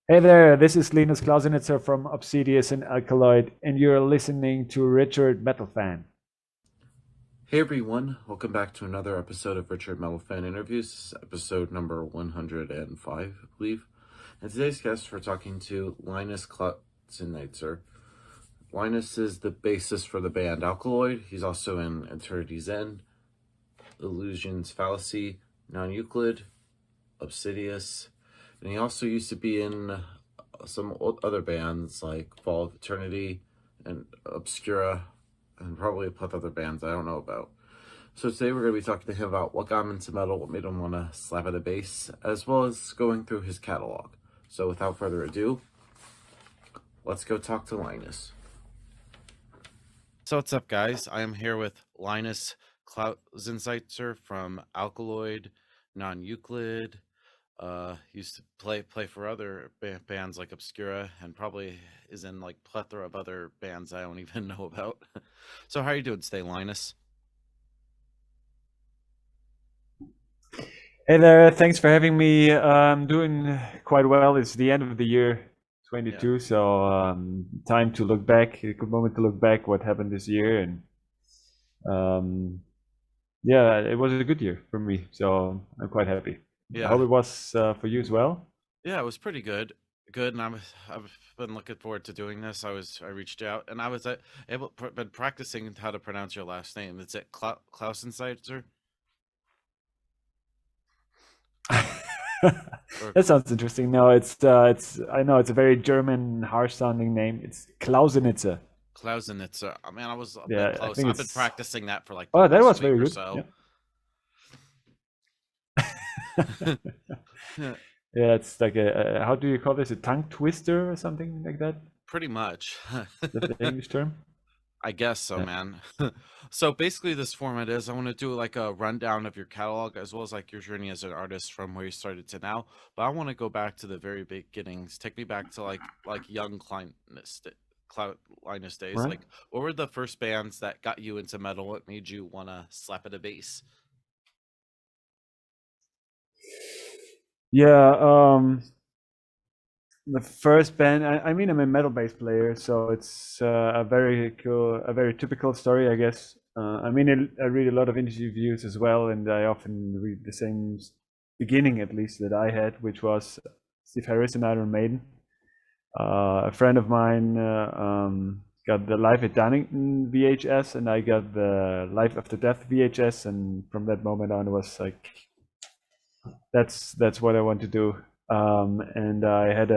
Hey there, this is Linus Klausenizer from Obsidious and Alkaloid, and you're listening to RichardMetalFan. Hey everyone, welcome back to another episode of Richard Metal Fan Interviews, episode number 105, I believe. And today's guest, we're talking to Linus Klausenizer. Linus is the bassist for the band Alkaloid. He's also in Eternity's End, Illusion's Fallacy, Non-Euclid, Obsidious, and he also used to be in some other bands like Fall of Eternity and Obscura, and probably a plethora of other bands I don't know about. So today we're going to be talking to him about what got him into metal, what made him want to slap at a bass, as well as going through his catalog. So without further ado, let's go talk to Linus. So what's up, guys? I am here with Linus Klausenizer from Alkaloid, Non-Euclid. Used to play for other bands like Obscura, and probably is in like plethora of other bands I don't even know about. So how are you doing today, Linus? Hey there, thanks for having me. I'm doing quite well. It's the end of the year Yeah. 22, so time to look back, a good moment to look back what happened this year. And um, yeah, it was a good year for me, so I'm quite happy. I Yeah. hope it was for you as well. Yeah, it was pretty good. Good, and I've been looking forward to doing this. I reached out, and I was been practicing how to pronounce your last name. It's at Klausenseitzer. Or That sounds interesting. No, it's I know it's a very German, harsh sounding name. It's Klausenitzer. Klausenitzer. I mean, I was a bit Yeah, I close. think I've been it's. practicing that for like the Oh, that last was week very or good. so. Yeah. Yeah, Yeah, it's like how do you call this? A tongue twister or something like that? pretty much. Is that the English term? I guess so, Yeah. man. So basically, this format is I want to do like a rundown of your catalog as well as like your journey as an artist from where you started to now. But I want to go back to the very beginnings. Take me back to like young Linus days. Right. Like, what were the first bands that got you into metal? What made you want to slap at a bass? Yeah. The first band. I mean, I'm a metal bass player, so it's a very cool, a very typical story, I guess. I mean, I read a lot of interviews as well, and I often read the same beginning, at least, that I had, which was Steve Harris and Iron Maiden. A friend of mine got the Live at Donington VHS, and I got the Life After Death VHS, and from that moment on, it was like that's what I want to do. And I had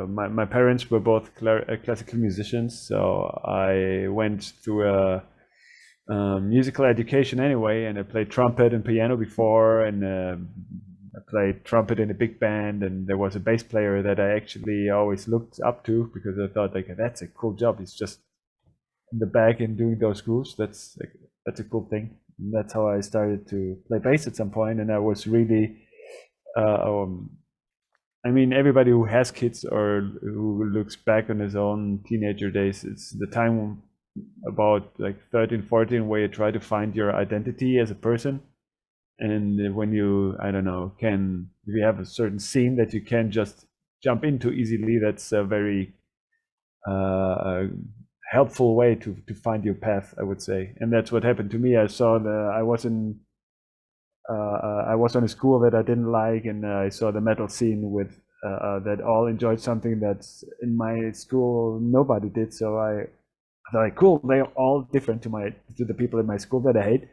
my parents were both classical musicians, so I went through a musical education anyway, and I played trumpet and piano before, and I played trumpet in a big band, and there was a bass player that I actually always looked up to because I thought like that's a cool job. He's just in the back and doing those grooves. That's a cool thing. And that's how I started to play bass at some point, and I was really. I mean, everybody who has kids or who looks back on his own teenager days, it's the time about like 13, 14 where you try to find your identity as a person. And when you, I don't know, if you have a certain scene that you can just jump into easily, that's a very uh, helpful way to find your path, I would say. And that's what happened to me. I was on a school that I didn't like, and I saw the metal scene with that all enjoyed something that's in my school nobody did. So I thought, like, cool, they're all different to the people in my school that I hate.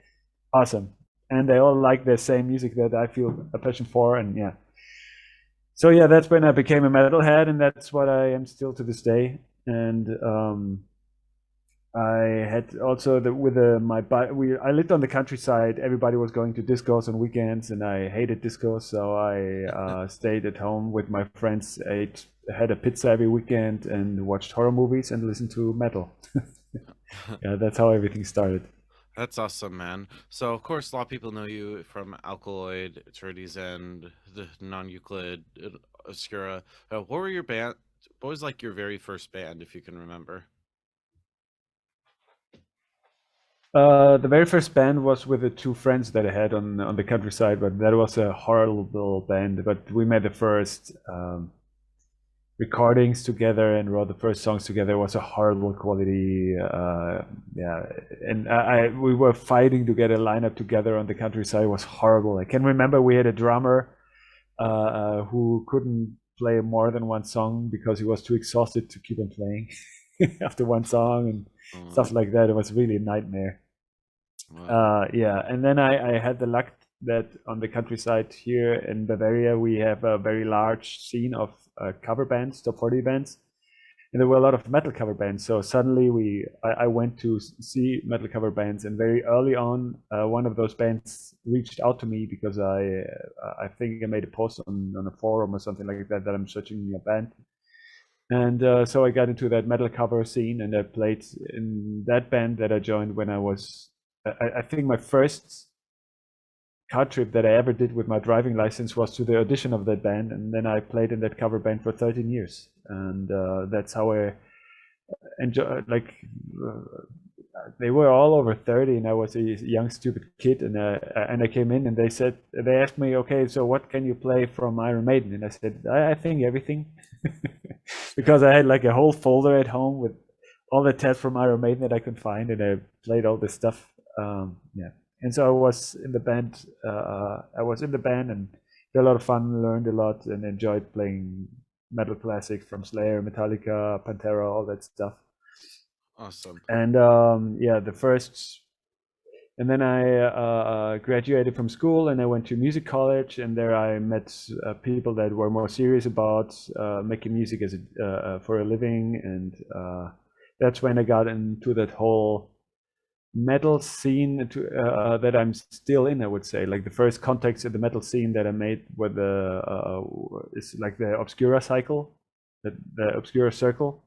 Awesome, and they all like the same music that I feel a passion for, and yeah. So yeah, that's when I became a metalhead, and that's what I am still to this day. And I had also with my I lived on the countryside. Everybody was going to discos on weekends, and I hated discos, so I stayed at home with my friends, had a pizza every weekend, and watched horror movies and listened to metal. Yeah, that's how everything started. That's awesome, man. So, of course, a lot of people know you from Alkaloid, Eternity's End, the Non-Euclid, Obscura. What were your band? What was like your very first band, if you can remember? The very first band was with the two friends that I had on the countryside, but that was a horrible band. But we made the first. recordings together and wrote the first songs together. It was a horrible quality. Yeah, and we were fighting to get a lineup together on the countryside. It was horrible. I can remember we had a drummer who couldn't play more than one song because he was too exhausted to keep on playing after one song and stuff like that. It was really a nightmare. Wow. Yeah, and then I had the luck that on the countryside here in Bavaria we have a very large scene of cover bands, top 40 bands, and there were a lot of metal cover bands. So suddenly I went to see metal cover bands, and very early on, one of those bands reached out to me because I think I made a post on a forum or something like that that I'm searching a band, and so I got into that metal cover scene, and I played in that band that I joined when I was I think my first car trip that I ever did with my driving license was to the audition of that band, and then I played in that cover band for 13 years, and that's how I enjoy. Like they were all over 30, and I was a young stupid kid, and I came in, and they asked me, okay, so what can you play from Iron Maiden? And I said, I think everything, because I had like a whole folder at home with all the tabs from Iron Maiden that I could find, and I played all this stuff. Yeah, and so I was in the band. I was in the band and had a lot of fun, learned a lot, and enjoyed playing metal classics from Slayer, Metallica, Pantera, all that stuff. Awesome. And yeah, and then I graduated from school, and I went to music college, and there I met people that were more serious about making music as for a living, and that's when I got into that whole metal scene that I'm still in. I would say, like the first contacts in the metal scene that I made were is like the Obscura cycle, the Obscura circle.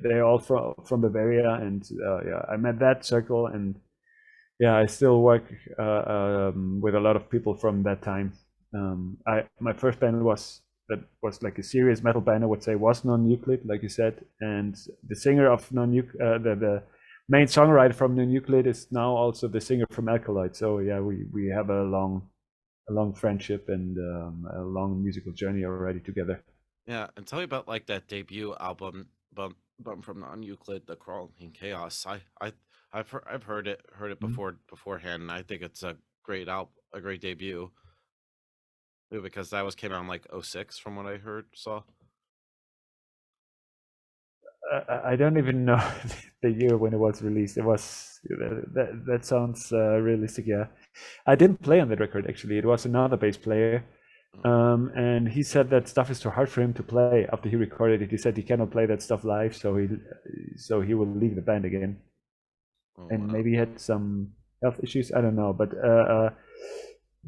They're all from Bavaria, and yeah, I met that circle, and yeah, I still work with a lot of people from that time. My first band was like a serious metal band. I would say was Non-Euclid, like you said, and the singer of Non-Euclid, the main songwriter from Non-Euclid is now also the singer from Alkaloid. So yeah, we have a long friendship and a long musical journey already together. Yeah, and tell me about like that debut album, bump from Non-Euclid, The Crawling Chaos. I've heard it Mhm. beforehand, and I think it's a a great debut. Because that was came out in like '06 from what I heard saw. I don't even know the year when it was released. It was that sounds realistic. Yeah, I didn't play on that record actually. It was another bass player, Oh, and he said that stuff is too hard for him to play after he recorded it. He said he cannot play that stuff live, so he will leave the band again. oh And wow. maybe he had some health issues. I don't know, but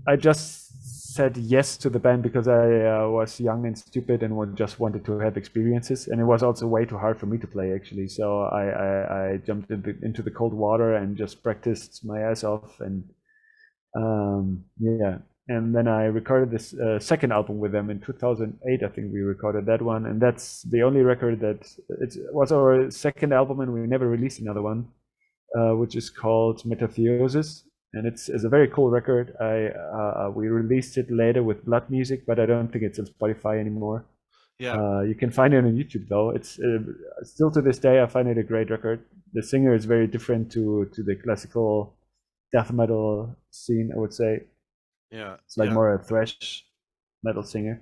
I just said yes to the band because I was young and stupid and just wanted to have experiences, and it was also way too hard for me to play actually. So I jumped into the cold water and just practiced my ass off, and yeah. And then I recorded this second album with them in 2008. I think we recorded that one, and that's the only record that it was our second album, and we never released another one, which is called Metatheosis, and it's a very cool record. We released it later with Blood Music, but I don't think it's on Spotify anymore. Yeah, You can find it on YouTube though. It's still to this day I find it a great record. The singer is very different to the classical death metal scene. I would say yeah, it's like yeah. more a thrash metal singer.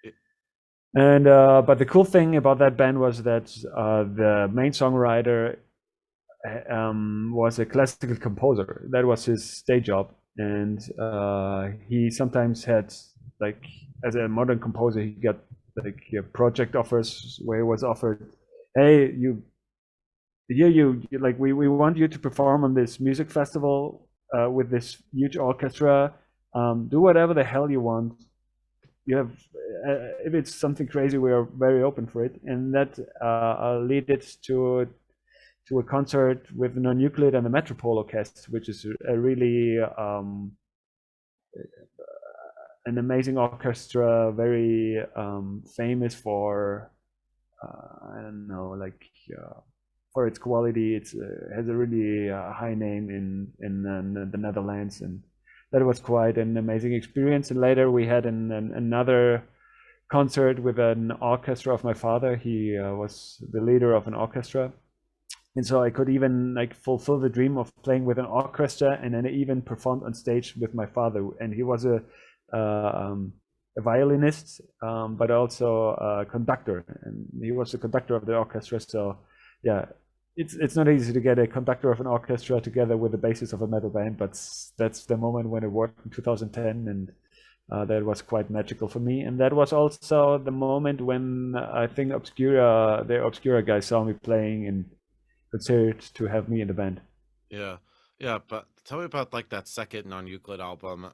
It, And but the cool thing about that band was that the main songwriter was a classical composer. That was his day job, and he sometimes had like as a modern composer, he got like project offers where he was offered, "Hey, like we want you to perform on this music festival with this huge orchestra. Do whatever the hell you want. You have if it's something crazy, we are very open for it." And that led it to a concert with Non-Euclid and the Metropole Orchestra, which is a really an amazing orchestra, very famous for I don't know, like for its quality. It's has a really high name in the Netherlands, and that was quite an amazing experience. And later we had another concert with an orchestra of my father. He was the leader of an orchestra, and so I could even like fulfill the dream of playing with an orchestra, and then I even performed on stage with my father. And he was a violinist, but also a conductor, and he was the conductor of the orchestra. So yeah, it's not easy to get a conductor of an orchestra together with the bassist of a metal band, but that's the moment when it worked in 2010, and that was quite magical for me. And that was also the moment when I think the Obscura guys saw me playing and considered to have me in the band. Yeah, yeah, but tell me about like that second non-Euclid album,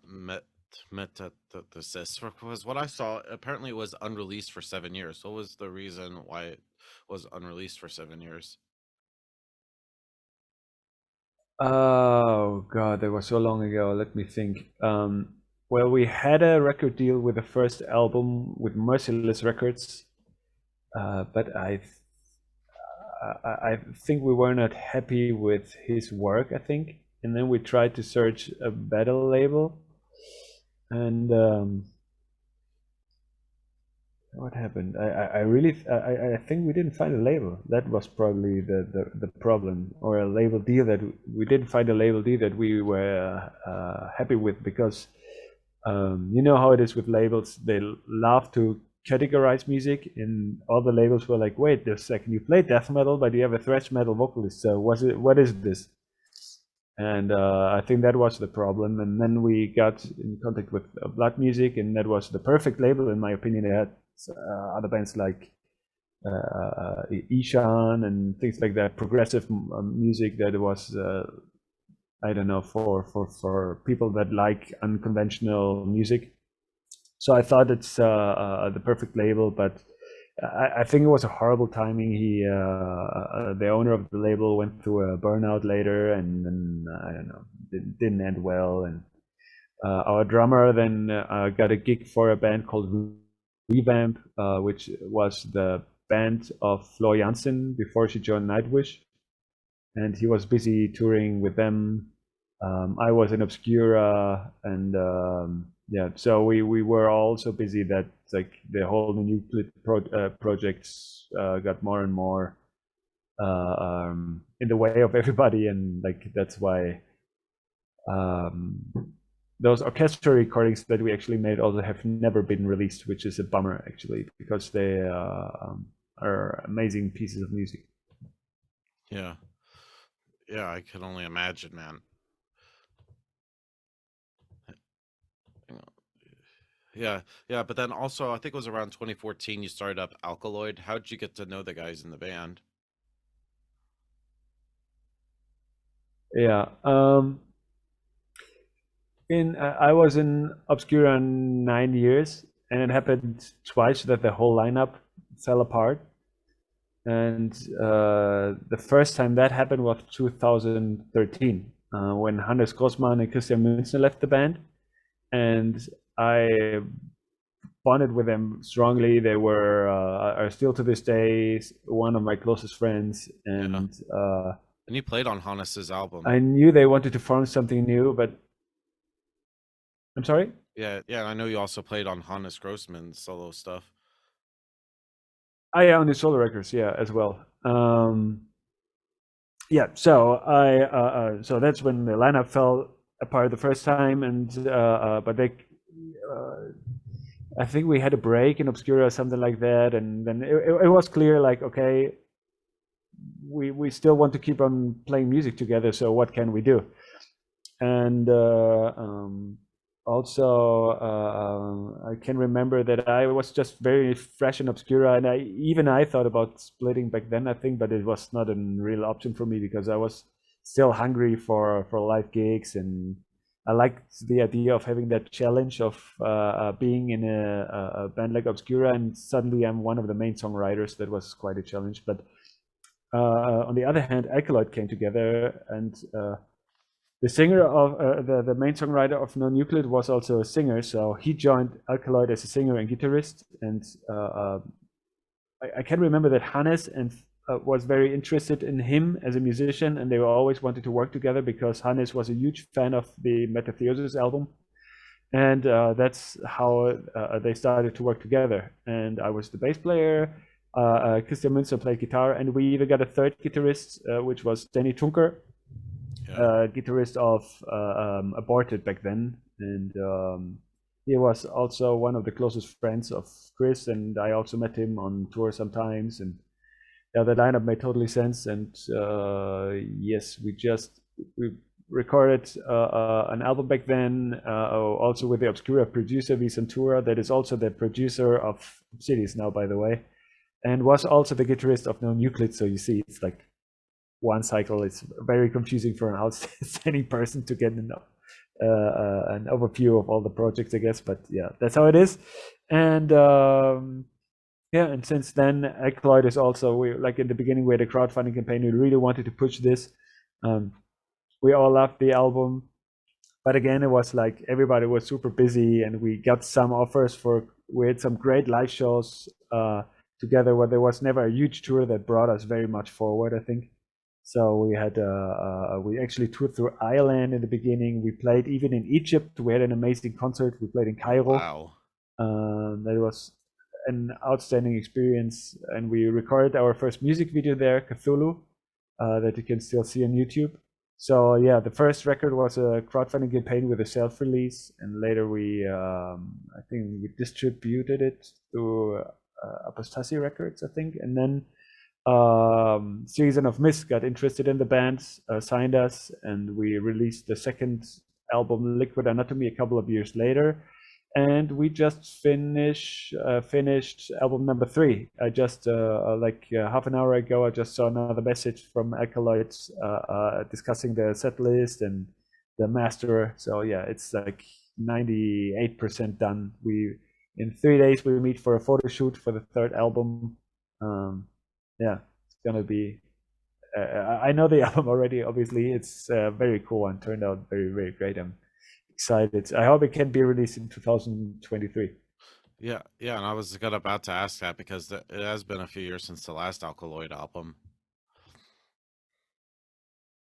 Metathesis, because what I saw, apparently it was unreleased for 7 years. What was the reason why it was unreleased for 7 years? Oh God, that was so long ago. Let me think. Well, we had a record deal with the first album with Merciless Records, but I think we were not happy with his work, I think. And then we tried to search a better label. And what happened? I think we didn't find a label. That was probably the problem, or a label deal that we didn't find a label deal that we were happy with, because you know how it is with labels. They love to categorize music, and all the labels were like, wait a second, you play death metal, but you have a thrash metal vocalist, so what is this? And I think that was the problem. And then we got in contact with Blood Music, and that was the perfect label in my opinion. They had other bands like Ishan and things like that, progressive music that was I don't know, for people that like unconventional music. So I thought it's the perfect label, but I think it was a horrible timing. The owner of the label went through a burnout later, and then I don't know, didn't end well. And our drummer then got a gig for a band called Revamp, which was the band of Flo Jansen before she joined Nightwish, and he was busy touring with them. I was in Obscura, and yeah, so we were all so busy that like the whole Euclid projects got more and more in the way of everybody, and like that's why those orchestra recordings that we actually made also have never been released, which is a bummer actually, because they are amazing pieces of music. Yeah, yeah, I can only imagine, man. Yeah, yeah, but then also I think it was around 2014 you started up Alkaloid. How did you get to know the guys in the band? Yeah. I was in Obscura 9 years, and it happened twice that the whole lineup fell apart. And the first time that happened was 2013, when Hannes Grossmann and Christian Münzner left the band, and I bonded with them strongly. They are still to this day one of my closest friends, and And you played on Hannes's album. I knew they wanted to form something new, but I'm sorry? Yeah, yeah, I know you also played on Hannes Grossmann's solo stuff. Yeah, on the solo records, yeah, as well. Yeah, so so that's when the lineup fell apart the first time, and but they, I think we had a break in Obscura or something like that, and then it was clear, like, okay, we still want to keep on playing music together, so what can we do? And also I can remember that I was just very fresh in Obscura, and I thought about splitting back then, I think, but it was not a real option for me because I was still hungry for live gigs, and I liked the idea of having that challenge of being in a band like Obscura, and suddenly I'm one of the main songwriters. That was quite a challenge. But on the other hand, Alkaloid came together, and the singer of the main songwriter of Non Euclid was also a singer, so he joined Alkaloid as a singer and guitarist. And I can remember that Hannes and was very interested in him as a musician, and they were always wanted to work together because Hannes was a huge fan of the Metathesis album, and that's how they started to work together. And I was the bass player. Christian Münzer played guitar, and we even got a third guitarist, which was Danny Tunker, guitarist of Aborted back then, and he was also one of the closest friends of Chris, and I also met him on tour sometimes, and yeah, the lineup made totally sense. And yes, we recorded an album back then, also with the Obscura producer Vicentura, that is also the producer of Obsidious now, by the way, and was also the guitarist of No Nuclid. So you see, it's like one cycle. It's very confusing for an outstanding person to get an overview of all the projects, I guess. But yeah, that's how it is. And yeah, and since then, Alkaloid is also, we like in the beginning we had a crowdfunding campaign. We really wanted to push this. We all loved the album, but again, it was like everybody was super busy, and we got some offers we had some great live shows together, where there was never a huge tour that brought us very much forward, I think. So we had we actually toured through Ireland in the beginning. We played even in Egypt. We had an amazing concert. We played in Cairo. Wow. That was an outstanding experience, and we recorded our first music video there, Cthulhu, that you can still see on YouTube. So yeah, the first record was a crowdfunding campaign with a self-release, and later I think we distributed it through Apostasy Records, I think, and then Season of Mist got interested in the band, signed us, and we released the second album, Liquid Anatomy, a couple of years later. And we just finished album number 3. I just like half an hour ago, I just saw another message from Alkaloids discussing the set list and the master. So yeah, it's like 98% done. In 3 days we meet for a photo shoot for the third album. Yeah, it's gonna be. I know the album already. Obviously, it's very cool and turned out very, very great. I'm excited. I hope it can be released in 2023. Yeah, and I was about to ask that because it has been a few years since the last Alkaloid album.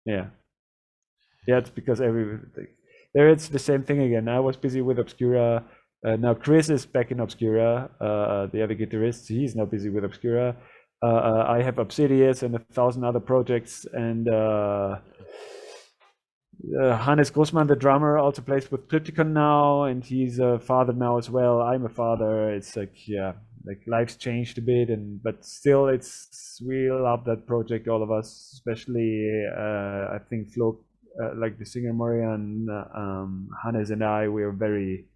Yeah, it's because there it's the same thing again. I was busy with Obscura. Now Chris is back in Obscura. The other guitarist, he's now busy with Obscura. I have Obsidious and 1,000 other projects, and Hannes Grossman, the drummer, also plays with Triptychon now, and he's a father now as well. I'm a father. It's like, yeah, like life's changed a bit, but still, we love that project, all of us, especially I think Flo, like the singer Marian, Hannes and I, we are very.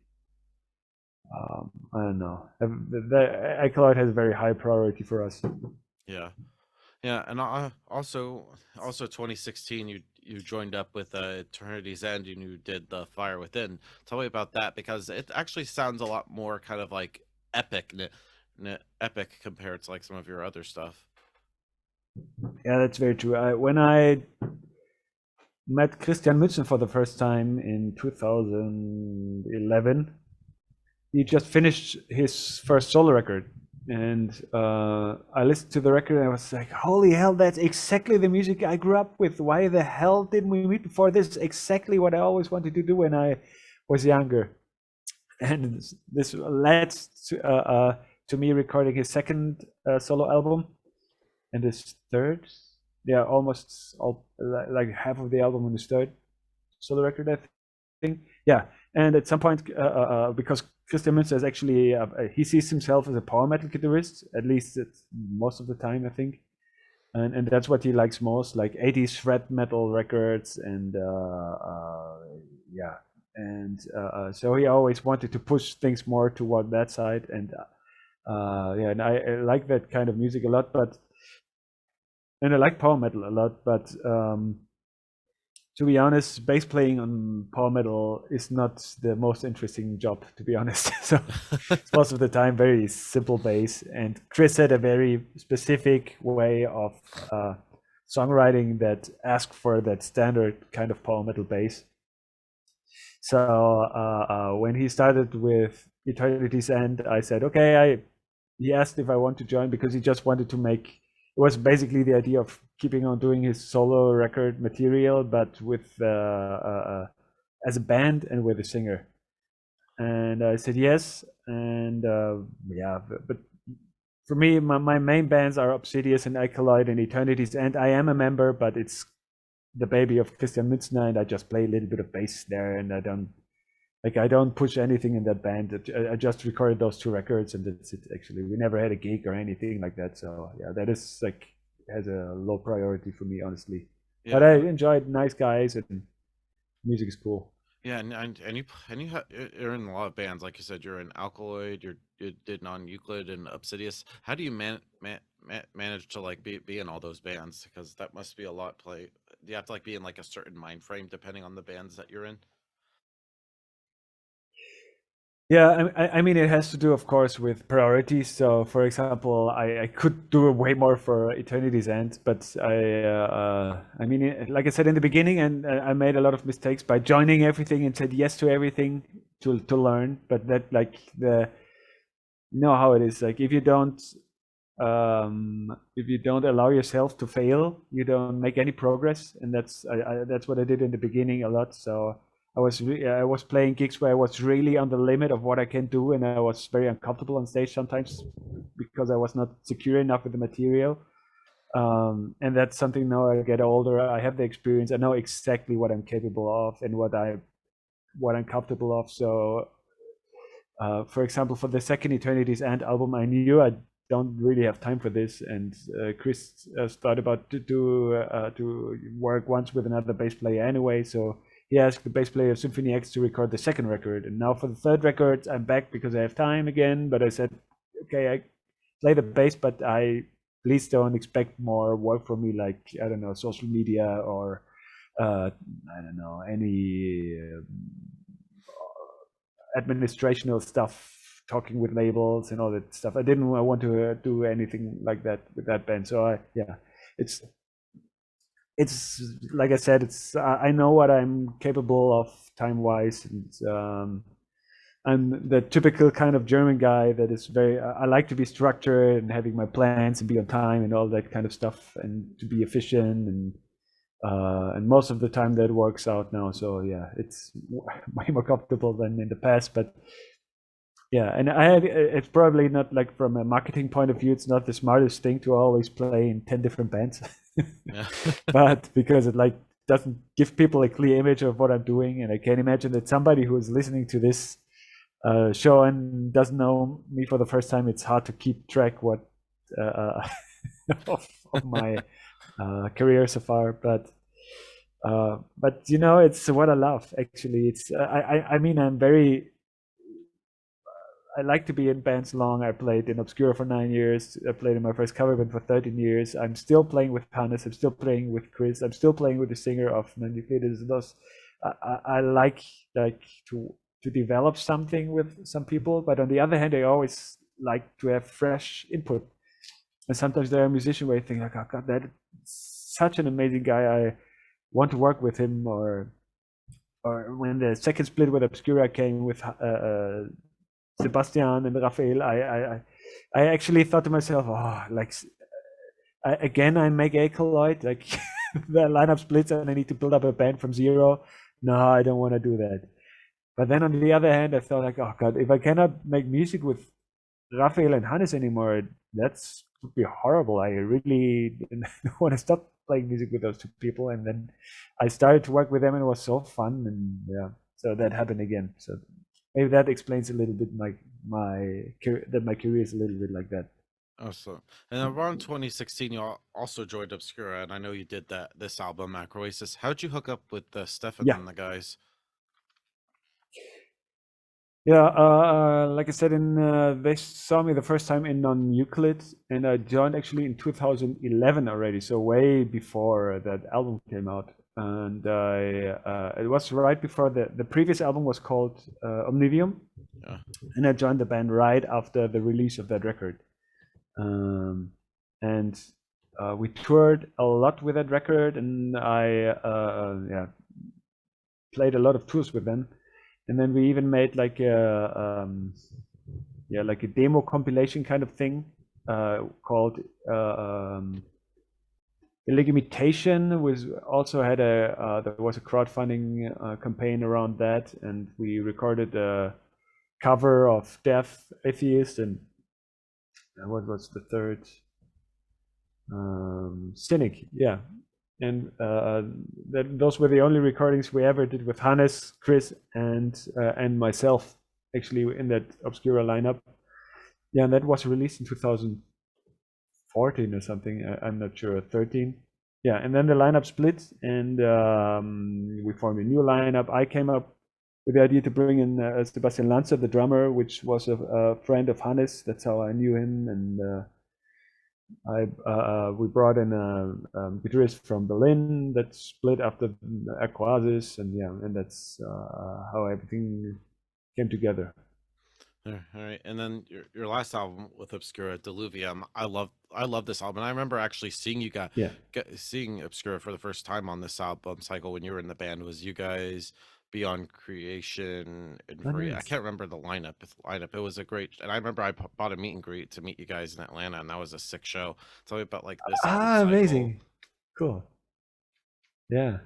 I don't know. The Alkaloid has a very high priority for us. Yeah, and also 2016, you joined up with Eternity's End, and you did the Fire Within. Tell me about that, because it actually sounds a lot more kind of like epic compared to like some of your other stuff. Yeah, that's very true. When I met Christian Münzer for the first time in 2011, he just finished his first solo record, and I listened to the record and I was like, holy hell, that's exactly the music I grew up with. Why the hell didn't we meet before? This is exactly what I always wanted to do when I was younger. And this led to me recording his second solo album, and his third, yeah, almost all, like half of the album on his third solo record, I think. Yeah, and at some point, because Christian Münzer is actually, he sees himself as a power metal guitarist, at least most of the time, I think. And that's what he likes most, like 80s shred metal records, and yeah. And so he always wanted to push things more toward that side. And yeah, and I like that kind of music a lot, and I like power metal a lot, but to be honest, bass playing on power metal is not the most interesting job, to be honest. So it's most of the time very simple bass. And Chris had a very specific way of songwriting that asked for that standard kind of power metal bass. So when he started with Eternity's End, I said, okay, he asked if I want to join because he just wanted to make, it was basically the idea of keeping on doing his solo record material, but with as a band and with a singer. and I said yes. And yeah, but for me, my main bands are Obsidious and Alkaloid and Eternity's End. I am a member, but it's the baby of Christian Mützner, and I just play a little bit of bass there, and I don't push anything in that band. I just recorded those 2 records, and that's it. Actually, we never had a gig or anything like that. So yeah, that is like has a low priority for me, honestly. But Yeah, I enjoyed nice guys, and music is cool. yeah, you're in a lot of bands. Like you said, you're in Alkaloid. You did non-Euclid and Obsidious. How do you manage to like be in all those bands? Because that must be a lot. Play. Do you have to like be in like a certain mind frame depending on the bands that you're in? Yeah, I mean, it has to do, of course, with priorities. So, for example, I could do way more for Eternity's End, but I mean, like I said in the beginning, and I made a lot of mistakes by joining everything and said yes to everything to learn. But that, like, you know how it is. Like, if you don't allow yourself to fail, you don't make any progress, and that's what I did in the beginning a lot. So I was playing gigs where I was really on the limit of what I can do, and I was very uncomfortable on stage sometimes because I was not secure enough with the material. And that's something now I get older, I have the experience, I know exactly what I'm capable of and what I'm comfortable of. So for example, for the second Eternity's End album, I knew I don't really have time for this, and Chris thought about to work once with another bass player anyway. So he asked the bass player of Symphony X to record the second record, and now for the third record, I'm back because I have time again. But I said, okay, I play the bass, but please don't expect more work from me, like I don't know, social media or I don't know any administrational stuff, talking with labels and all that stuff. I didn't want to do anything like that with that band. So yeah, it's it's like I said, it's I know what I'm capable of time wise, and I'm the typical kind of German guy that is very. I like to be structured and having my plans and be on time and all that kind of stuff, and to be efficient, and most of the time that works out now. So yeah, it's way more comfortable than in the past. But yeah, and it's probably not, like, from a marketing point of view, it's not the smartest thing to always play in 10 different bands. Yeah. But because it, like, doesn't give people a clear image of what I'm doing, and I can imagine that somebody who is listening to this show and doesn't know me for the first time, it's hard to keep track what uh, of my career so far. But you know, it's what I love. Actually, it's I mean, I like to be in bands long. I played in Obscura for 9 years. I played in my first cover band for 13 years. I'm still playing with Hannes. I'm still playing with Chris. I'm still playing with the singer of Non-Euclides. Those I like to develop something with some people, but on the other hand, I always like to have fresh input. And sometimes there are musicians where I think, like, oh God, that's such an amazing guy. I want to work with him. Or when the second split with Obscura came with Sebastian and Raphael, I actually thought to myself, oh, like, again, I make Alkaloid, like the lineup splits and I need to build up a band from zero. No, I don't want to do that. But then on the other hand, I thought, like, oh God, if I cannot make music with Raphael and Hannes anymore, that's would be horrible. I really want to stop playing music with those 2 people. And then I started to work with them, and it was so fun. And yeah, so that happened again. So maybe that explains a little bit my career is a little bit like that. Awesome. And around 2016, you also joined Obscura, and I know you did this album, Macroasis. How'd you hook up with Stefan Yeah. and the guys? Yeah, like I said, they saw me the first time in Non-Euclid, and I joined actually in 2011 already, so way before that album came out. And it was right before the previous album was called Omnivium, Yeah. and I joined the band right after the release of that record. And we toured a lot with that record, and I yeah, played a lot of tours with them. And then we even made like like a demo compilation kind of thing called Illegimitation. Was also had there was a crowdfunding campaign around that, and we recorded cover of Death, Atheist, and what was the third? Cynic, yeah. And those were the only recordings we ever did with Hannes, Chris, and myself, actually, in that Obscura lineup. Yeah, and that was released in 2014 or something. I'm not sure, 13. Yeah, and then the lineup split, and we formed a new lineup. I came up with the idea to bring in Sebastian Lanzer, the drummer, which was a friend of Hannes. That's how I knew him, and we brought in a guitarist from Berlin that split after Aquasis, and yeah, and that's how everything came together. All right, and then your last album with Obscura, Diluvium, I love this album. And I remember actually seeing you guys, Yeah, seeing Obscura for the first time on this album cycle when you were in the band. Was you guys Beyond Creation and oh, Free? I nice. can't remember the lineup. It was a great, and I remember I bought a meet and greet to meet you guys in Atlanta, and that was a sick show. Tell me about like this Ah, cycle. amazing, cool. Yeah.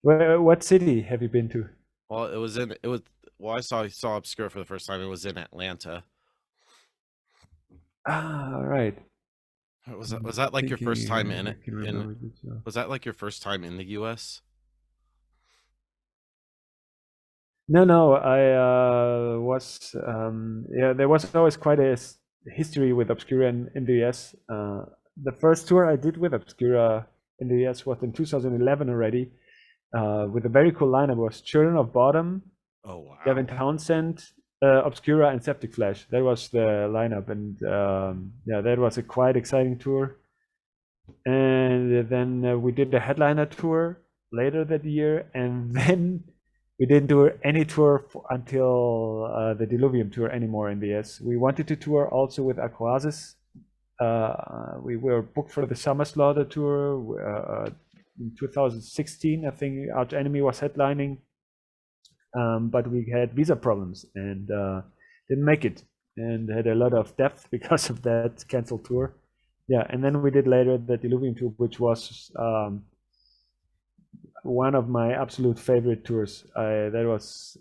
What city have you been to? Well, it was well, I saw Obscura for the first time. It was in Atlanta. Ah, all right. Was that like your first Thinking time if in I it? can remember the show. Was that like your first time in the US? No, no, I was yeah. There was always quite a history with Obscura in the US. The first tour I did with Obscura in the US was in 2011 already, with a very cool lineup. It was Children of Bottom, Oh Gavin wow. Townsend, Obscura, and Septic Flesh. That was the lineup, and yeah, that was a quite exciting tour. And then we did the headliner tour later that year, and then we didn't do any tour until the Diluvium tour anymore in the US. We wanted to tour also with Aquasis. We were booked for the Summer Slaughter tour in 2016. I think Arch Enemy was headlining, but we had visa problems and didn't make it, and had a lot of depth because of that canceled tour. Yeah, and then we did later the Diluvium tour, which was one of my absolute favorite tours. That was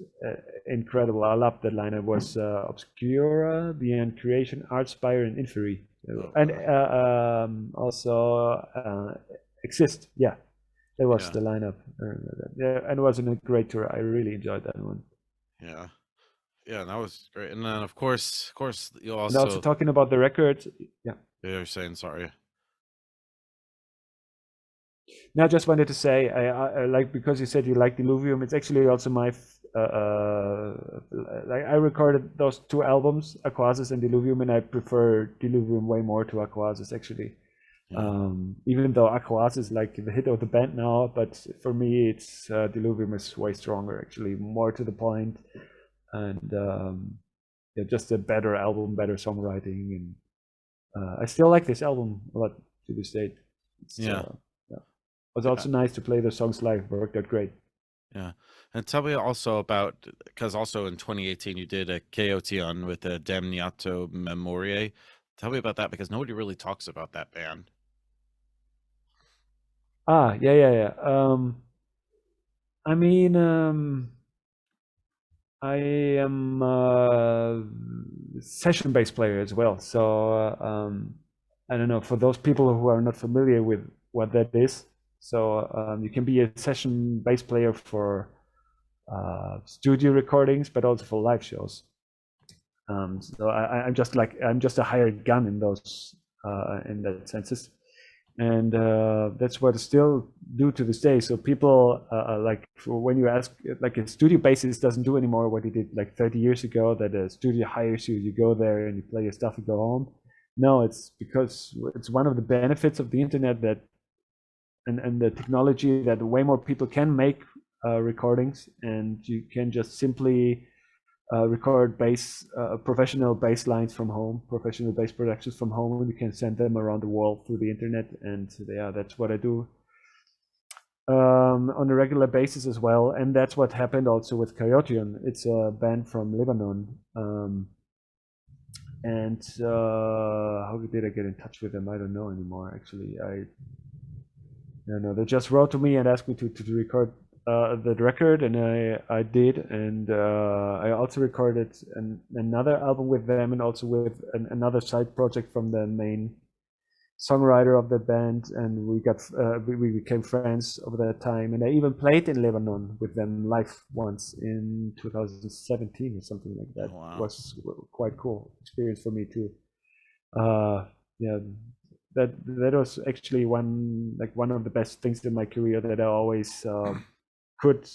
incredible. I loved that line. It was Obscura, Beyond Creation, Artspire, and Infery, Oh and wow. also Exist. Yeah, that was Yeah. the lineup. Yeah, and it was a great tour. I really enjoyed that one. Yeah. Yeah, that was great. And then of course you And also also talking about the record, yeah. you're saying sorry. No, I just wanted to say, I like, because you said you like Diluvium. It's actually also my like, I recorded those two albums, Aquasis and Diluvium, and I prefer Diluvium way more to Aquasis actually. Yeah. Even though Aquasis is like the hit of the band now, but for me, it's Diluvium is way stronger actually, more to the point, and yeah, just a better album, better songwriting, and I still like this album a lot to this date. It's Yeah. yeah. It was Yeah. also nice to play the songs live. It worked out great. Yeah. And tell me also about, because also in 2018 you did a KOT with a Damniato Memoriae. Tell me about that because nobody really talks about that band. Ah, yeah, yeah, yeah. I mean, I am a session bass player as well. So I don't know, for those people who are not familiar with what that is. So you can be a session bass player for studio recordings, but also for live shows. So I'm just like, I'm just a hired gun in those in that senses, and that's what I still do to this day. So people like, when you ask, like, a studio bassist doesn't do anymore what he did like 30 years ago, that a studio hires you, you go there and you play your stuff and go home. No, it's because it's one of the benefits of the internet, that and the technology, that way more people can make recordings, and you can just simply record professional bass lines from home, professional bass productions from home, and you can send them around the world through the internet. And yeah, that's what I do on a regular basis as well. And that's what happened also with Coyoteon. It's a band from Lebanon. And how did I get in touch with them? I don't know anymore, actually. I don't know. They just wrote to me and asked me to record the record, and I did, and I also recorded another album with them, and also with another side project from the main songwriter of the band, and we became friends over that time, and I even played in Lebanon with them live once in 2017 or something like that. Wow. It was quite cool experience for me too. Yeah, that was actually one of the best things in my career, that I always could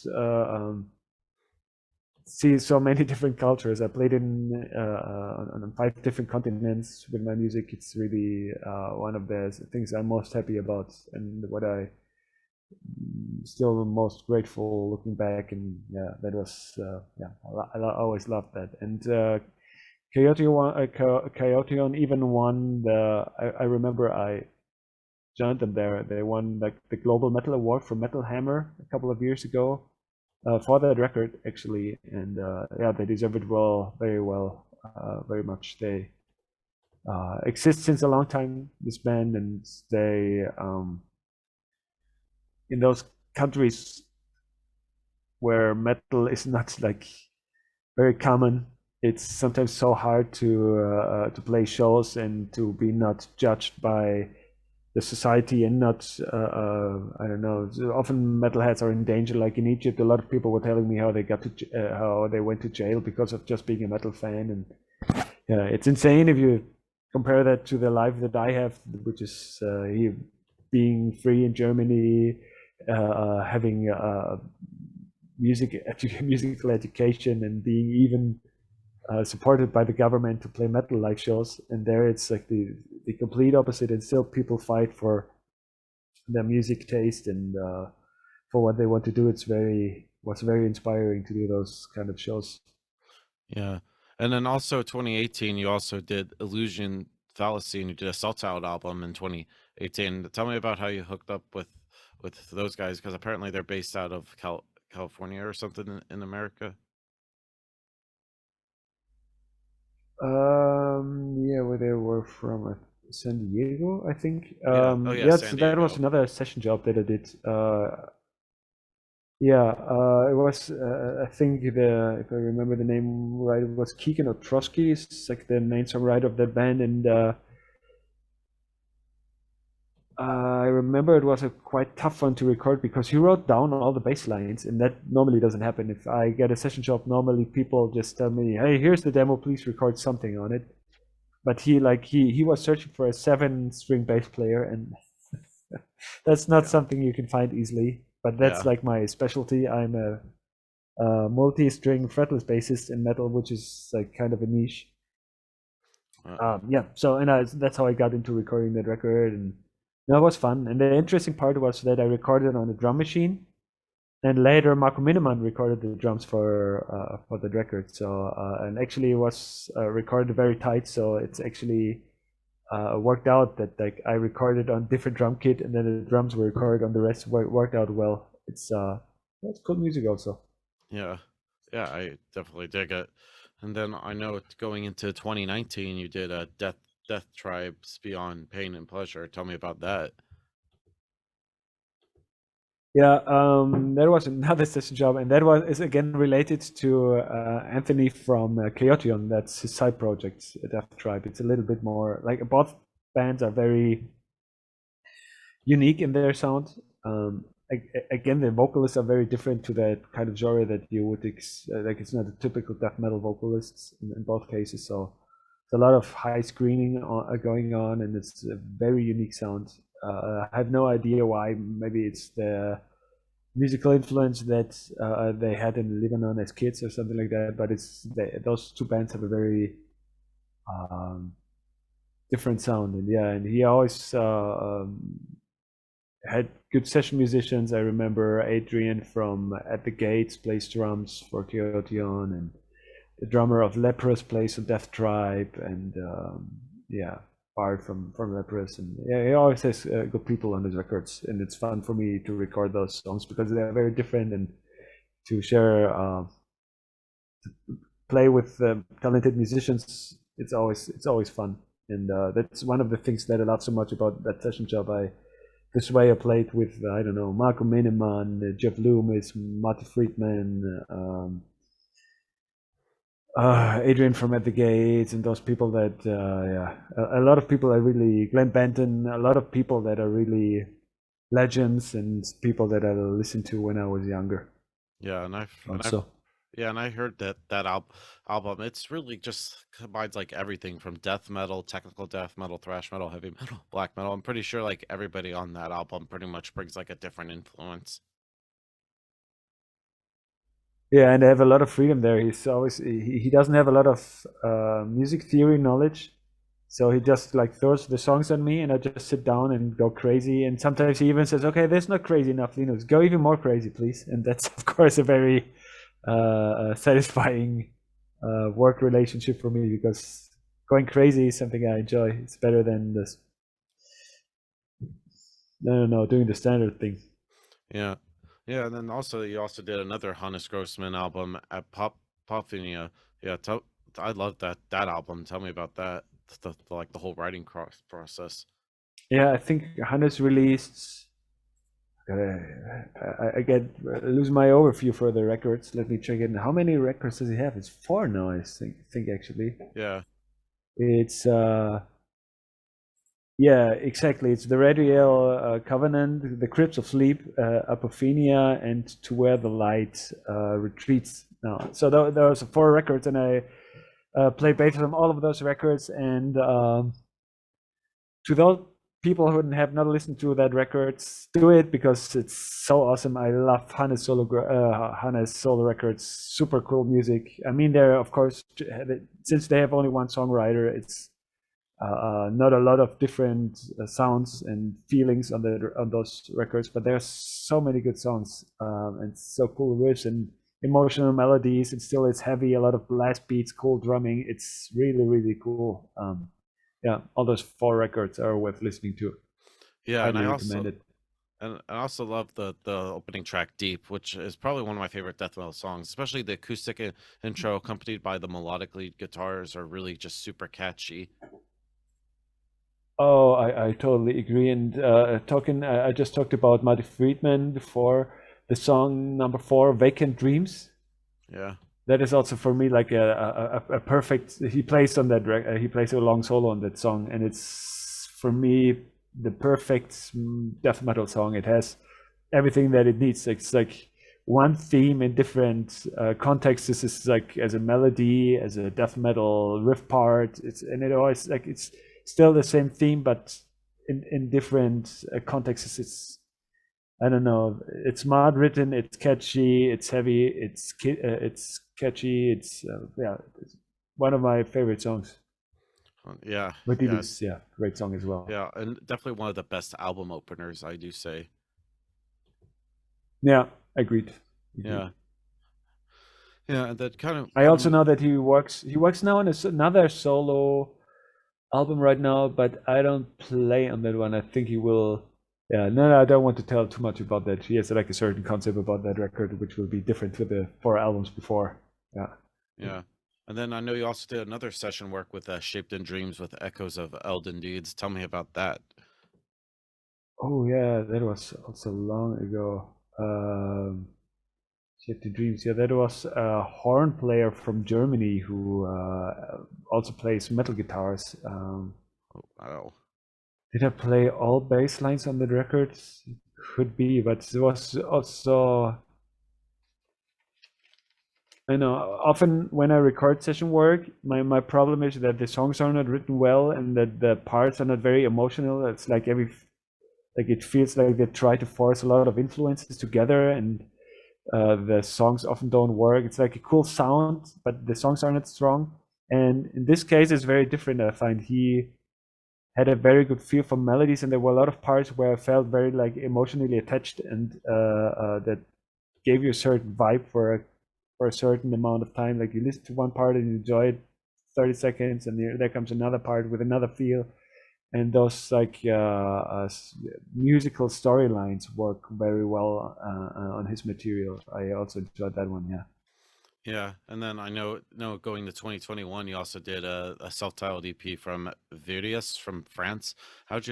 see so many different cultures. I played on 5 different continents with my music. It's really one of the things I'm most happy about, and what I still most grateful looking back. And yeah, that was I always loved that. And Coyoteon even won I remember I joined them there. They won like the Global Metal Award for Metal Hammer a couple of years ago. For that record, actually, and yeah, they deserve it very well, very much. They exist since a long time, this band, and they in those countries where metal is not like very common. It's sometimes so hard to play shows and to be not judged by the society, and not I don't know. Often metalheads are in danger. Like in Egypt, a lot of people were telling me how they how they went to jail because of just being a metal fan. And yeah, it's insane if you compare that to the life that I have, which is here, being free in Germany, having musical education, and being even supported by the government to play metal live shows. And there it's like the complete opposite, and still people fight for their music taste and for what they want to do. Was very inspiring to do those kind of shows. Yeah. And then also 2018, you also did Illusion Fallacy, and you did a Salt Out album in 2018. Tell me about how you hooked up with those guys, because apparently they're based out of California or something in America. Yeah, where they were from, San Diego, I think. Yeah. Oh yeah, Yeah, San so that was Diego. another session job that I did. Yeah, it was. I think if I remember the name right, it was Keegan Otrosky. Is like the main songwriter of that band, and I remember it was a quite tough one to record because he wrote down all the bass lines, and that normally doesn't happen. If I get a session job, normally people just tell me, "Hey, here's the demo. Please record something on it." But he was searching for a 7-string bass player, and that's not something you can find easily. But that's Yeah. like my specialty. I'm a multi-string fretless bassist in metal, which is like kind of a niche. Yeah, so that's how I got into recording that record, and that was fun. And the interesting part was that I recorded on a drum machine, and later Marco Miniman recorded the drums for the record. So and actually it was recorded very tight, so it's actually worked out that like I recorded on different drum kit, and then the drums were recorded on the rest. Worked out well. It's cool music also. Yeah. Yeah, I definitely dig it. And then I know going into 2019, you did a Death Tribes Beyond Pain and Pleasure. Tell me about that. Yeah, there was another session job, and that is again related to Anthony from Chaotion. That's his side project, Death Tribe. It's a little bit more like both bands are very unique in their sound. Again, the vocalists are very different to that kind of genre that you would like. It's not a typical death metal vocalists in both cases. So it's a lot of high screening going on, and it's a very unique sound. I have no idea why. Maybe it's the musical influence that they had in Lebanon as kids or something like that. But those two bands have a very different sound, and yeah, and he always had good session musicians. I remember Adrian from At the Gates plays drums for Chaotion, and the drummer of Leprous plays on Death Tribe, and yeah, Bart from Leprous, and yeah, he always has good people on his records, and it's fun for me to record those songs because they are very different, and to share, play with talented musicians. It's always fun, and that's one of the things that I love so much about that session job. I the Sway I played with, I don't know, Marco Miniman, Jeff Loomis, Marty Friedman, Adrian from At the Gates, and those people that, a lot of people are really, Glenn Benton, a lot of people that are really legends and people that I listened to when I was younger. Yeah, and I heard that album. It's really just combines like everything from death metal, technical death metal, thrash metal, heavy metal, black metal. I'm pretty sure like everybody on that album pretty much brings like a different influence. Yeah, and they have a lot of freedom there. He doesn't have a lot of music theory knowledge, so he just like throws the songs on me, and I just sit down and go crazy. And sometimes he even says, "Okay, that's not crazy enough, Linus. Go even more crazy, please." And that's of course a very satisfying work relationship for me, because going crazy is something I enjoy. It's better than this. No, doing the standard thing. Yeah, yeah, and then also you also did another Hannes Grossman album at Popfinia. Yeah, I love that album. Tell me about that. Like the whole writing process. Yeah, I think Hannes released. I get lose my overview for the records. Let me check it. How many records does he have? It's 4 now, I think actually. Yeah. It's yeah, exactly. It's the Radial Covenant, the Crypts of Sleep, Apophenia, and To Where the Light Retreats. Now, so there was 4 records, and I played bass on all of those records. And to those people who have not listened to that records, do it, because it's so awesome. I love Hannes solo records. Super cool music. I mean, they're of course, since they have only one songwriter, it's not a lot of different sounds and feelings on those records, but there's so many good songs, and so cool riffs and emotional melodies, and still it's heavy, a lot of blast beats, cool drumming. It's really cool. Yeah, all those 4 records are worth listening to. Yeah, and Highly recommend it. and I also love the opening track Deep, which is probably one of my favorite death metal songs, especially the acoustic intro accompanied by the melodic lead guitars are really just super catchy. Oh, I totally agree. And I just talked about Marty Friedman before. The song number 4, Vacant Dreams. Yeah. That is also for me like a perfect. He plays on that. He plays a long solo on that song, and it's for me the perfect death metal song. It has everything that it needs. It's like one theme in different contexts. This is like as a melody, as a death metal riff part. It always like it's still the same theme, but in different contexts. It's, I don't know. It's smart written. It's catchy. It's heavy. It's catchy. It's it's one of my favorite songs. Yeah. Ridiculous, yeah, great song as well. Yeah, and definitely one of the best album openers, I do say. Yeah, agreed. Yeah. Yeah, and that kind of. I also know that he works now on another solo album right now, but I don't play on that one. I think he will. Yeah, no, I don't want to tell too much about that. He has like a certain concept about that record, which will be different to the 4 albums before. Yeah. Yeah. And then I know you also did another session work with Shaped in Dreams with Echoes of Elden Deeds. Tell me about that. Oh yeah, that was also long ago. Shaped in Dreams. Yeah, that was a horn player from Germany who also plays metal guitars. Oh, wow. Did I play all bass lines on the record? Could be, but it was also. I know often when I record session work, my problem is that the songs are not written well and that the parts are not very emotional. It's like it feels like they try to force a lot of influences together, and the songs often don't work. It's like a cool sound, but the songs are not strong. And in this case, it's very different. I find he had a very good feel for melodies, and there were a lot of parts where I felt very like emotionally attached, and that gave you a certain vibe for a certain amount of time. Like you listen to one part and you enjoy it 30 seconds, and there comes another part with another feel. And those like musical storylines work very well on his material. I also enjoyed that one. Yeah. Yeah, and then I know going to 2021, you also did a self-titled EP from Virius from France. How'd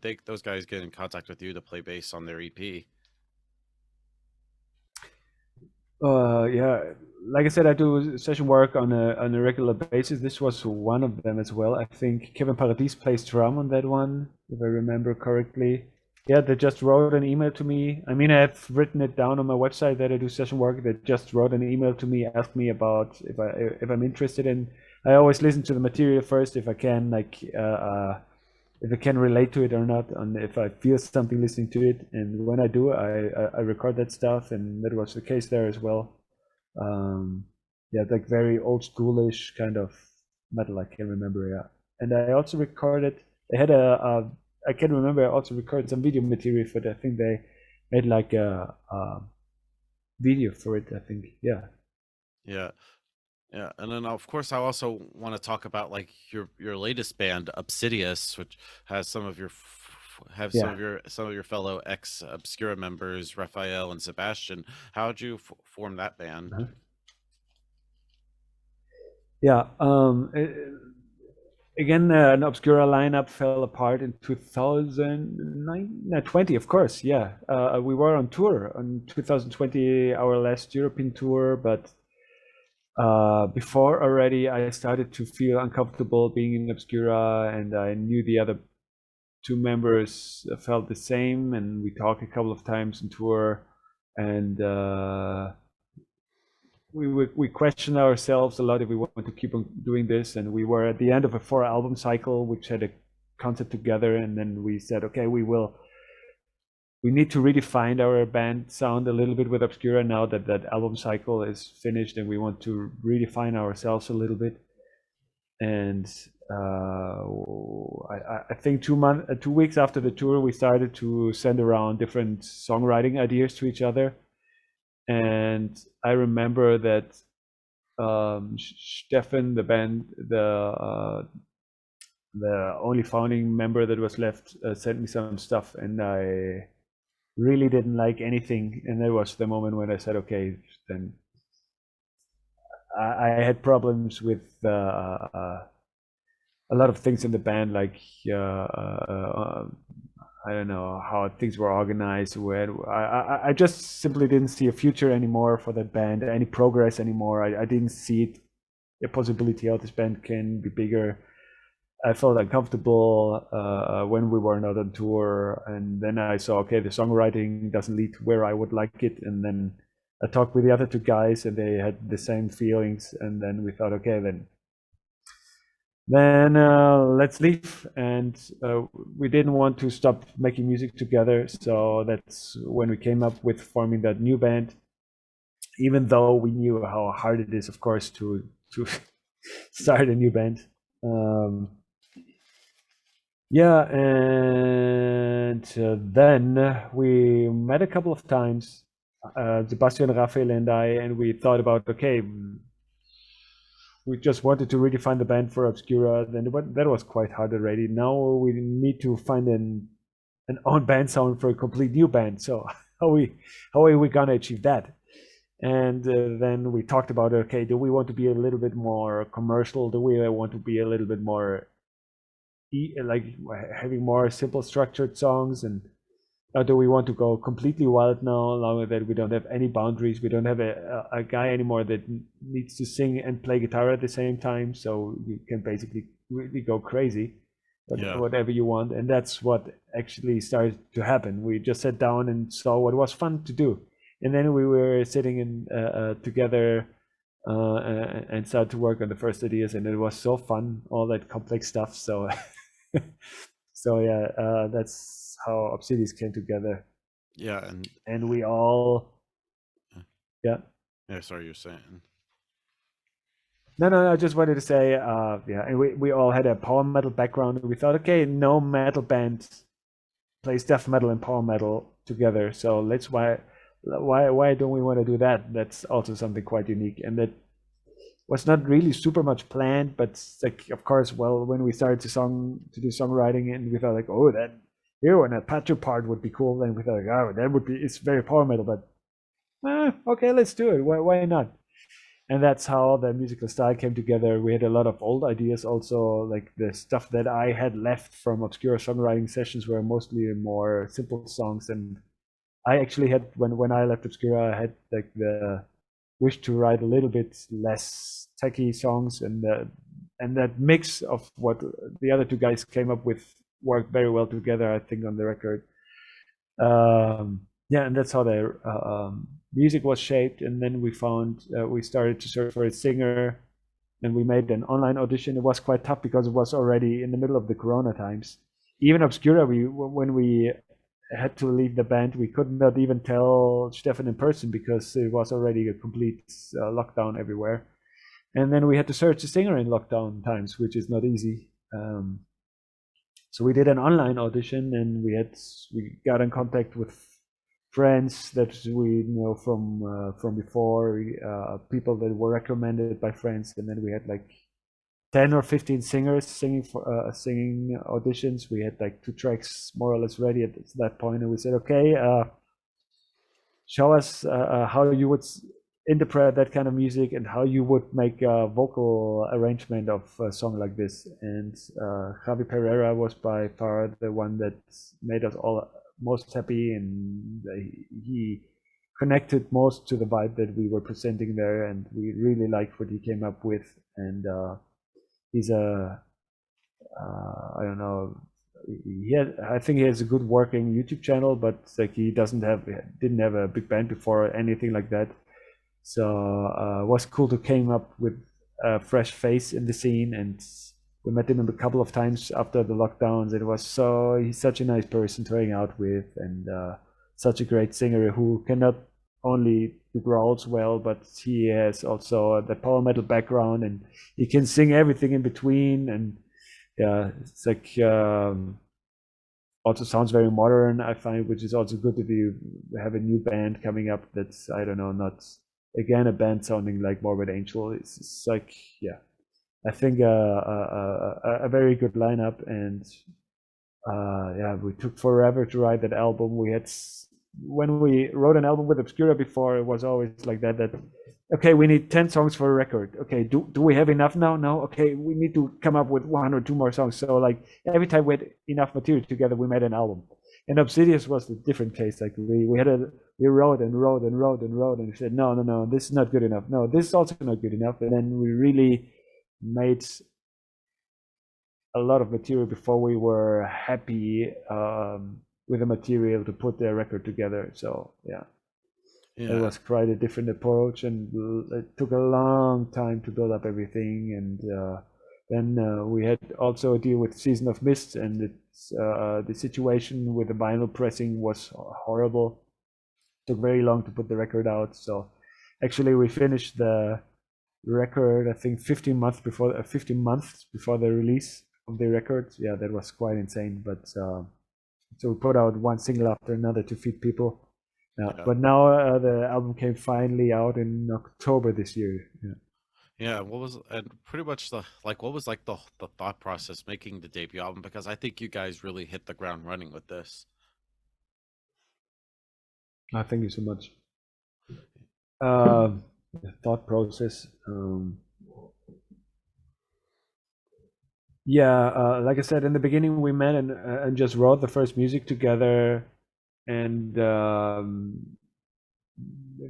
they those guys get in contact with you to play bass on their EP? Yeah, like I said, I do session work on a regular basis. This was one of them as well. I think Kevin Paradis plays drum on that one, if I remember correctly. Yeah, they just wrote an email to me. I mean, I've written it down on my website that I do session work. They just wrote an email to me, asked me about if I'm interested in. I always listen to the material first if I can, if I can relate to it or not, and if I feel something listening to it. And when I do, I record that stuff, and that was the case there as well. Um, yeah, like very old schoolish kind of metal. I can remember, yeah. And I also recorded. They had I can remember. I also recorded some video material for it. I think they made like a video for it. I think, yeah. Yeah. Yeah, and then of course I also want to talk about like your latest band, Obsidious, which has Yeah. some of your fellow ex Obscura members, Raphael and Sebastian. How'd you form that band? Uh-huh. Yeah. Again, an Obscura lineup fell apart in 2009, no, 20, of course. Yeah, we were on tour on 2020, our last European tour, but before already, I started to feel uncomfortable being in Obscura, and I knew the other two members felt the same, and we talked a couple of times on tour, and we questioned ourselves a lot if we want to keep on doing this. And we were at the end of a 4 album cycle which had a concept together, and then we said, okay, we need to redefine our band sound a little bit with Obscura now that that album cycle is finished, and we want to redefine ourselves a little bit. And I think 2 weeks after the tour, we started to send around different songwriting ideas to each other. And I remember that Stefan, the only founding member that was left, sent me some stuff, and I really didn't like anything. And that was the moment when I said, okay, then I had problems with a lot of things in the band, like I don't know how things were organized. Where I just simply didn't see a future anymore for that band, any progress anymore. I didn't see it, a possibility how this band can be bigger. I felt uncomfortable when we were not on tour, and then I saw, okay, the songwriting doesn't lead to where I would like it. And then I talked with the other two guys, and they had the same feelings. And then we thought, okay, then let's leave. And we didn't want to stop making music together, so that's when we came up with forming that new band. Even though we knew how hard it is, of course, to start a new band. Yeah, and then we met a couple of times, Sebastian, Raphael, and I, and we thought about, okay, we just wanted to redefine the band for Obscura. Then that was quite hard already. Now we need to find an own band sound for a complete new band. So how are we gonna achieve that? And then we talked about, okay, do we want to be a little bit more commercial? Do we want to be a little bit more like having more simple structured songs? And do we want to go completely wild now that we don't have any boundaries? We don't have a guy anymore that needs to sing and play guitar at the same time, so you can basically really go crazy, Yeah. whatever you want. And that's what actually started to happen. We just sat down and saw what was fun to do, and then we were sitting in together and started to work on the first ideas, and it was so fun, all that complex stuff. So so yeah, that's how Obsidious came together. Yeah, And we all, yeah. yeah, sorry, you're saying. No, I just wanted to say, yeah, and we all had a power metal background. We thought, okay, no metal band plays death metal and power metal together, so why don't we want to do that? That's also something quite unique, and that was not really super much planned, but like, of course, well, when we started to do songwriting, and we thought like, oh, that here when a patcher part would be cool, then we thought like, oh, that would be, it's very power metal, but okay, let's do it. Why not? and that's how the musical style came together. We had a lot of old ideas also, like the stuff that I had left from obscure songwriting sessions were mostly more simple songs. And I actually had, when I left Obscura, I had like the wish to write a little bit less techy songs, and that mix of what the other two guys came up with worked very well together, I think, on the record. Yeah, and that's how the music was shaped. And then we started to search for a singer, and we made an online audition. It was quite tough because it was already in the middle of the Corona times. Even Obscura, when we had to leave the band, we could not even tell Stefan in person because it was already a complete lockdown everywhere. And then we had to search a singer in lockdown times, which is not easy. So we did an online audition, and we got in contact with friends that we know from before, people that were recommended by friends, and then we had like 10 or 15 singers singing auditions. We had like 2 tracks more or less ready at that point, and we said, okay, show us how you would interpret that kind of music and how you would make a vocal arrangement of a song like this. And Javi Pereira was by far the one that made us all most happy, and he connected most to the vibe that we were presenting there, and we really liked what he came up with. And he's I don't know, I think he has a good working YouTube channel, but like he didn't have a big band before or anything like that. So it was cool to came up with a fresh face in the scene, and we met him a couple of times after the lockdowns. He's such a nice person to hang out with, and such a great singer who cannot only do growls well, but he has also the power metal background, and he can sing everything in between. And yeah, it's like also sounds very modern, I find, which is also good if you have a new band coming up that's, I don't know, not again a band sounding like Morbid Angel. It's like, yeah, I think a very good lineup. And yeah, we took forever to write that album. When we wrote an album with Obscura before, it was always like that okay, we need 10 songs for a record. Okay, do we have enough now? No. Okay, we need to come up with 1 or 2 more songs. So like every time we had enough material together, we made an album. And Obsidious was the different case. Like we wrote and wrote and wrote and wrote, and we said, no, this is not good enough. No, this is also not good enough. And then we really made a lot of material before we were happy with the material to put the record together. So yeah. It was quite a different approach, and it took a long time to build up everything. And then we had also a deal with Season of Mist, and the situation with the vinyl pressing was horrible. It took very long to put the record out. So actually, we finished the record, I think, 15 months before the release of the record. Yeah, that was quite insane. But so we put out one single after another to feed people. But now the album came finally out in October this year. Yeah, what was and pretty much what was like the thought process making the debut album? Because I think you guys really hit the ground running with this. Thank you so much. The thought process. Yeah, like I said in the beginning, we met and just wrote the first music together, and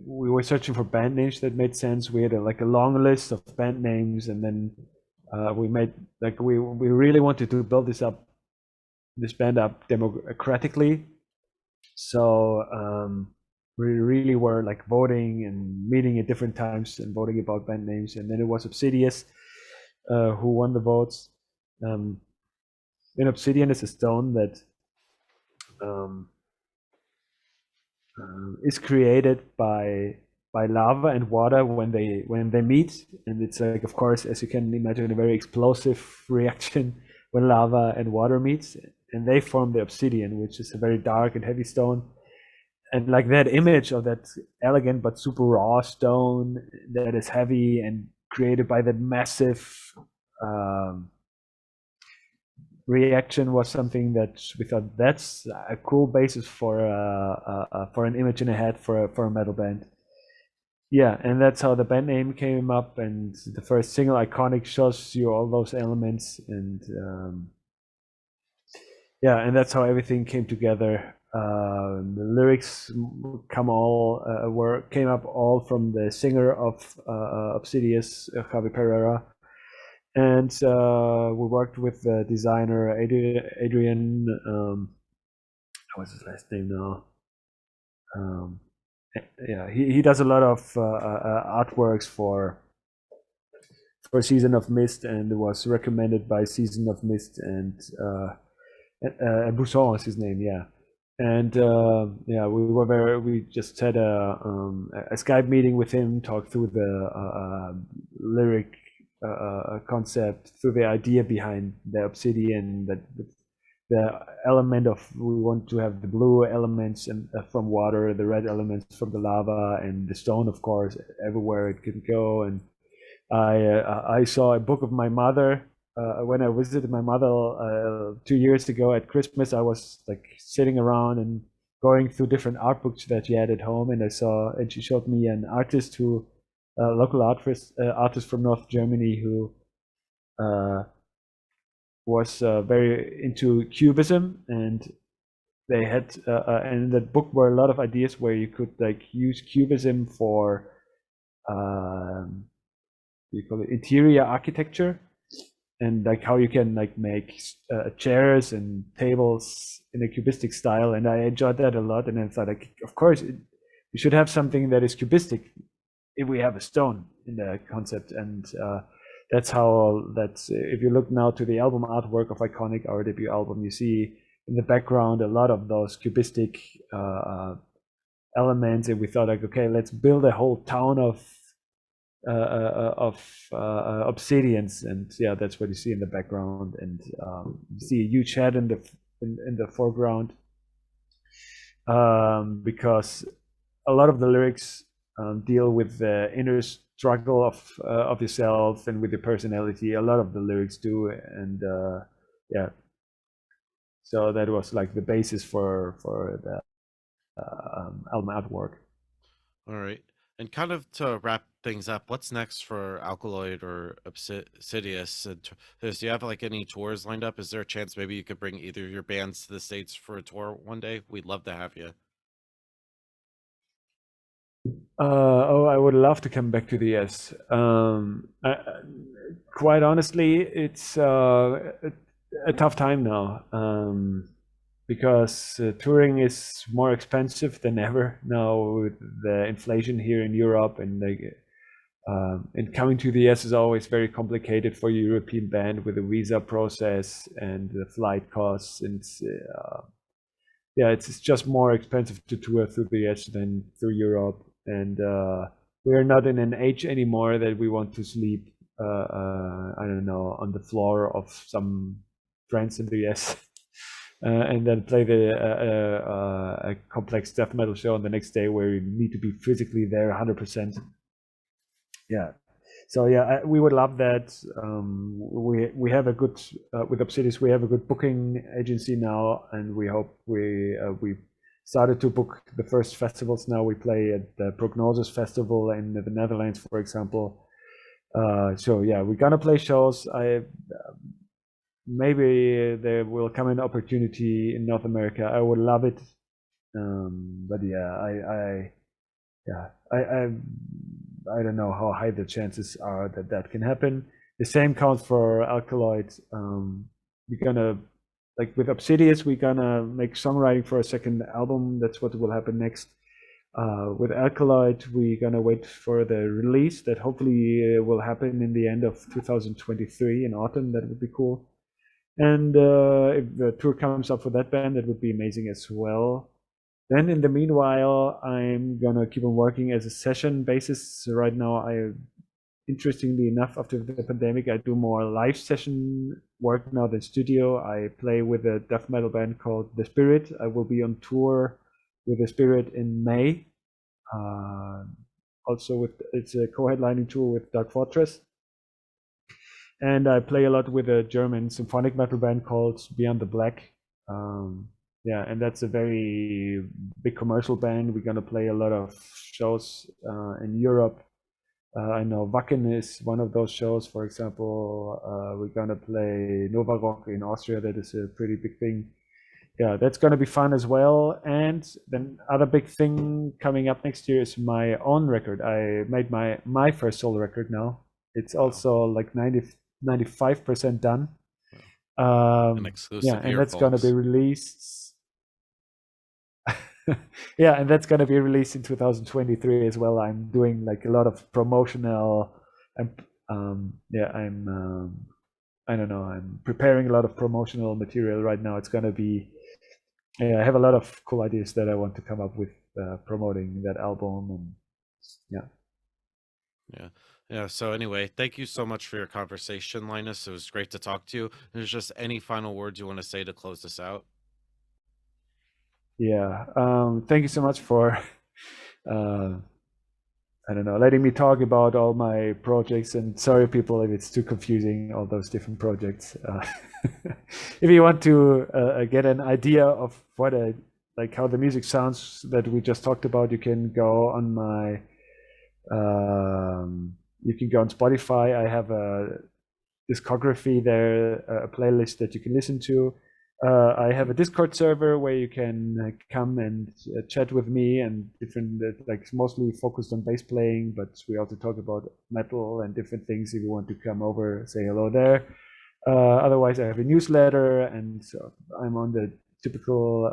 we were searching for band names that made sense. We had a long list of band names, and then we made we really wanted to build this band up democratically. So we really were like voting and meeting at different times and voting about band names. And then it was Obsidious who won the votes. And Obsidian is a stone that is created by lava and water when they meet, and it's like, of course, as you can imagine, a very explosive reaction when lava and water meets, and they form the obsidian, which is a very dark and heavy stone. And like that image of that elegant but super raw stone that is heavy and created by that massive reaction was something that we thought that's a cool basis for an image in a head for a metal band. yeah, and that's how the band name came up. And the first single, Iconic, shows you all those elements. And yeah, and that's how everything came together. The lyrics came up all from the singer of Obsidious, Javi Pereira, and we worked with the designer Adrian. What's his last name now? Um, yeah, he does a lot of artworks for Season of Mist, and was recommended by Season of Mist, and Bousson is his name, yeah. And yeah, we just had a Skype meeting with him, talked through the lyric concept, through the idea behind the obsidian, that the element of, we want to have the blue elements and from water, the red elements from the lava, and the stone, of course, everywhere it can go. And I saw a book of my mother when I visited my mother 2 years ago at Christmas. I was like sitting around and going through different art books that she had at home, and she showed me an artist who, local artist from North Germany, who uh, was very into cubism, and they had and in that book were a lot of ideas where you could like use cubism for you call it interior architecture, and like how you can like make chairs and tables in a cubistic style. And I enjoyed that a lot, and I thought, like, of course we should have something that is cubistic if we have a stone in the concept. And that's if you look now to the album artwork of Iconic, our debut album, you see in the background a lot of those cubistic elements. And we thought, like, okay, let's build a whole town of obsidians. And yeah, that's what you see in the background. And you see a huge head in the foreground, because a lot of the lyrics deal with the inner struggle of yourself and with your personality. A lot of the lyrics do. And yeah, so that was like the basis for the album artwork. All right. And kind of to wrap things up, what's next for Alkaloid or Obsidious? Do you have like any tours lined up? Is there a chance maybe you could bring either of your bands to the States for a tour one day? We'd love to have you. Oh, I would love to come back to the US. Quite honestly, it's a tough time now, because touring is more expensive than ever now with the inflation here in Europe. And coming to the US is always very complicated for a European band, with the visa process and the flight costs. And yeah, it's just more expensive to tour through the US than through Europe. And we are not in an age anymore that we want to sleep, I don't know, on the floor of some friends in the US. And then play a complex death metal show on the next day where you need to be physically there 100%. Yeah. So yeah, we would love that. We have a good with Obsidious. We have a good booking agency now, and we hope we started to book the first festivals now. We play at the Prognosis Festival in the Netherlands, for example. So yeah, we're gonna play shows. Maybe there will come an opportunity in North America. I would love it. But yeah, yeah, I don't know how high the chances are that that can happen. The same counts for Alkaloid. We're gonna, like with Obsidious, we're gonna make songwriting for a second album. That's what will happen next. With Alkaloid, we're gonna wait for the release that hopefully will happen in the end of 2023 in autumn. That would be cool. And if the tour comes up for that band, that would be amazing as well. Then in the meanwhile, I'm gonna keep on working as a session basis. So right now, interestingly enough, after the pandemic, I do more live session work now than studio. I play with a death metal band called The Spirit. I will be on tour with The Spirit in May. Also, it's a co-headlining tour with Dark Fortress. And I play a lot with a German symphonic metal band called Beyond the Black. yeah, and that's a very big commercial band. We're gonna play a lot of shows in Europe. I know Wacken is one of those shows, for example. We're gonna play Nova Rock in Austria. That is a pretty big thing. Yeah, that's gonna be fun as well. And then other big thing coming up next year is my own record. I made my first solo record now. It's also like 95% done. An Yeah, exclusive and here, that's gonna be folks. released. Yeah, and that's gonna be released in 2023 as well. I'm doing like a lot of promotional, and yeah, I don't know, I'm preparing a lot of promotional material right now. It's gonna be, yeah, I have a lot of cool ideas that I want to come up with promoting that album, and yeah. Yeah. Yeah. So anyway, thank you so much for your conversation, Linus. It was great to talk to you. There's just any final words you want to say to close this out? Yeah, thank you so much for uh, I don't know, letting me talk about all my projects. And sorry, people, if it's too confusing, all those different projects. If you want to get an idea of what like how the music sounds that we just talked about, you can go on my you can go on Spotify. I have a discography there, a playlist that you can listen to. I have a Discord server where you can come and chat with me, and different, like mostly focused on bass playing, but we also talk about metal and different things. If you want to come over, say hello there. Otherwise, I have a newsletter, and so I'm on the typical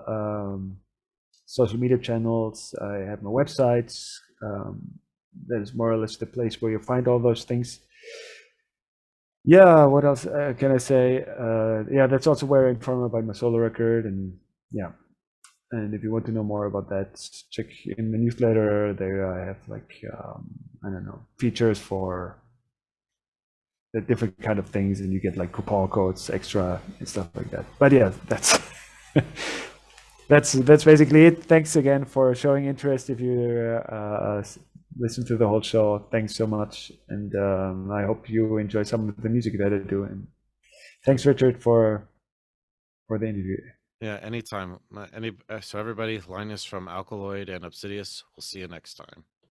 social media channels. I have my websites. That is more or less the place where you find all those things. Yeah, what else can I say? Yeah, that's also where I inform about my solo record, and yeah. And if you want to know more about that, check in the newsletter. There I have like I don't know, features for the different kind of things, and you get like coupon codes extra and stuff like that. But yeah, that's that's basically it. Thanks again for showing interest. If you listen to the whole show, thanks so much, and I hope you enjoy some of the music that I do. And thanks, Richard, for the interview. Yeah, anytime. So everybody, Linus from Alkaloid and Obsidious. We'll see you next time.